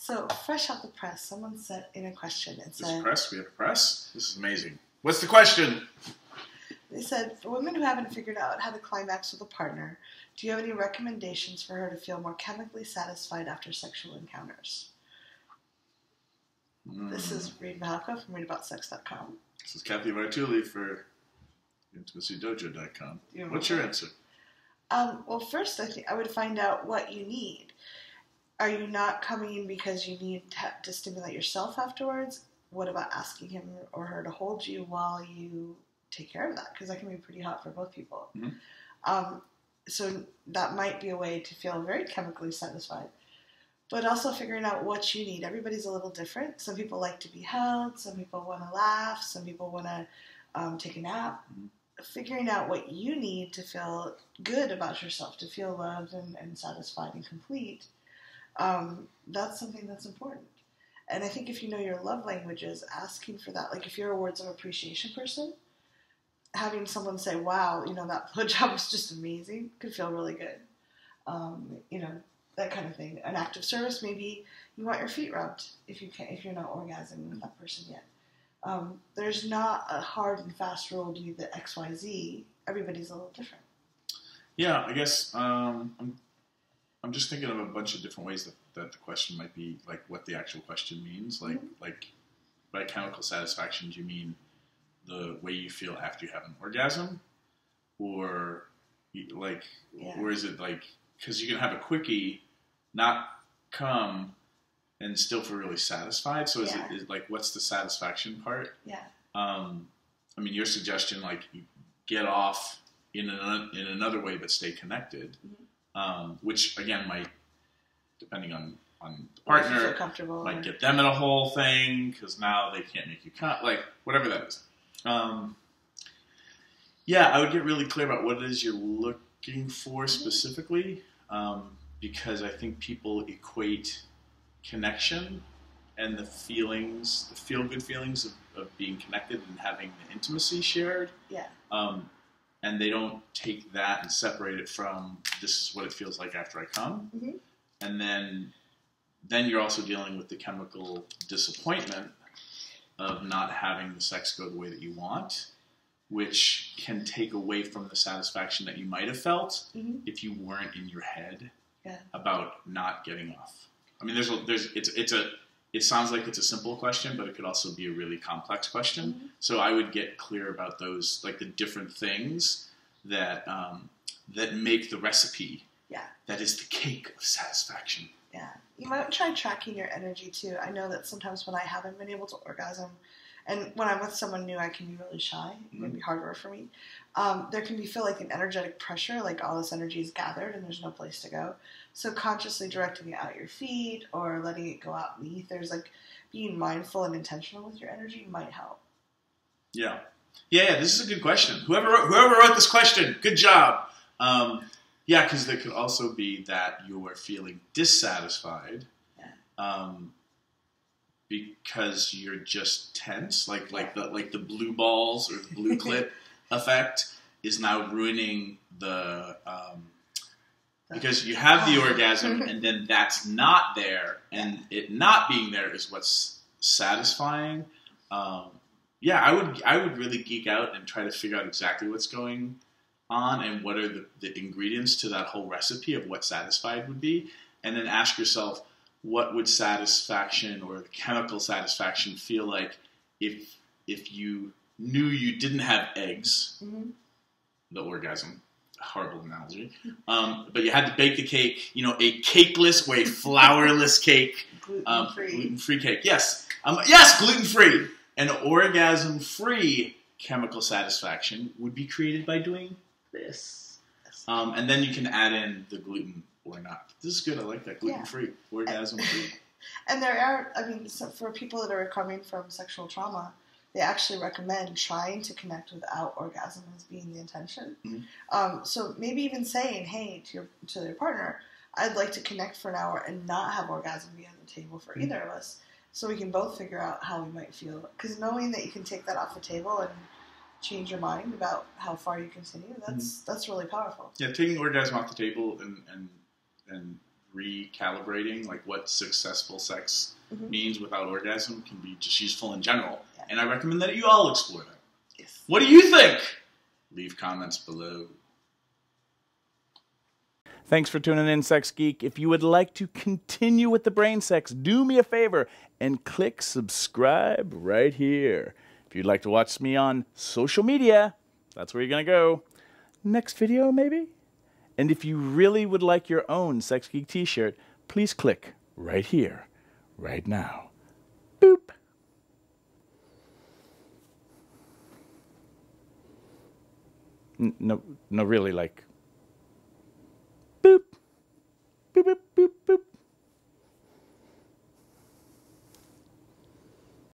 So, fresh out the press, someone sent in a question and said... This press? We have a press? This is amazing. What's the question? They said, for women who haven't figured out how to climax with a partner, do you have any recommendations for her to feel more chemically satisfied after sexual encounters? This is Reid from readaboutsex.com. This is Cathy for intimacydojo.com. What's your answer? Well, first, I think I would find out what you need. Are you not coming in because you need to stimulate yourself afterwards? What about asking him or her to hold you while you take care of that? Because that can be pretty hot for both people. Mm-hmm. So that might be a way to feel very chemically satisfied. But also figuring out what you need. Everybody's a little different. Some people like to be held. Some people want to laugh. Some people want to take a nap. Mm-hmm. Figuring out what you need to feel good about yourself, to feel loved and satisfied and complete, that's something that's important. And I think if you know your love languages, asking for that, like if you're a words of appreciation person, having someone say, wow, that blowjob was just amazing, could feel really good. That kind of thing. An act of service, maybe you want your feet rubbed if you're not orgasming with that person yet. There's not a hard and fast rule, do the XYZ. Everybody's a little different. Yeah, I guess I'm just thinking of a bunch of different ways that the question might be, like what the actual question means. Like by chemical satisfaction, do you mean the way you feel after you have an orgasm? Or or is it like, because you can have a quickie, not come, and still feel really satisfied. So is it like, what's the satisfaction part? Yeah. I mean, your suggestion, like you get off in another way, but stay connected, which again might, depending on the partner, might get them in a whole thing because now they can't make you like whatever that is. I would get really clear about what it is you're looking for specifically, because I think people equate connection and the feel-good feelings of being connected and having the intimacy shared. Yeah. And they don't take that and separate it from, this is what it feels like after I come. Mm-hmm. And then you're also dealing with the chemical disappointment of not having the sex go the way that you want, which can take away from the satisfaction that you might have felt if you weren't in your head about not getting off. I mean, it sounds like it's a simple question, but it could also be a really complex question. Mm-hmm. So I would get clear about those, like the different things that make the recipe. Yeah. That is the cake of satisfaction. Yeah. You might try tracking your energy too. I know that sometimes when I haven't been able to orgasm, and when I'm with someone new, I can be really shy. It can be harder for me. There can feel like an energetic pressure, like all this energy is gathered and there's no place to go. So consciously directing it out your feet or letting it go out in the ethers, like being mindful and intentional with your energy might help. Yeah. Yeah, this is a good question. Whoever wrote this question, good job. Because there could also be that you are feeling dissatisfied. Yeah. Because you're just tense, like the blue balls or the blue clit effect is now ruining the because you have the orgasm and then that's not there, and it not being there is what's satisfying. I would really geek out and try to figure out exactly what's going on and what are the ingredients to that whole recipe of what satisfied would be, and then ask yourself, what would satisfaction or chemical satisfaction feel like if you knew you didn't have eggs, the orgasm, horrible analogy, but you had to bake the cake, a cakeless or a flourless cake, gluten-free cake. Yes, gluten-free. An orgasm-free chemical satisfaction would be created by doing this. And then you can add in the gluten or not. This is good. I like that. Gluten-free, orgasm-free. And there are, so for people that are recovering from sexual trauma, they actually recommend trying to connect without orgasm as being the intention. Mm-hmm. So maybe even saying, hey, to your partner, I'd like to connect for an hour and not have orgasm be on the table for either of us, so we can both figure out how we might feel. Because knowing that you can take that off the table and change your mind about how far you continue, that's really powerful. Yeah, taking orgasm off the table and recalibrating, like what successful sex means without orgasm can be just useful in general. Yeah. And I recommend that you all explore that. Yes. What do you think? Leave comments below. Thanks for tuning in, Sex Geek. If you would like to continue with the brain sex, do me a favor and click subscribe right here. If you'd like to watch me on social media, that's where you're going to go. Next video, maybe? And if you really would like your own Sex Geek t-shirt, please click right here, right now. Boop. No, really, like...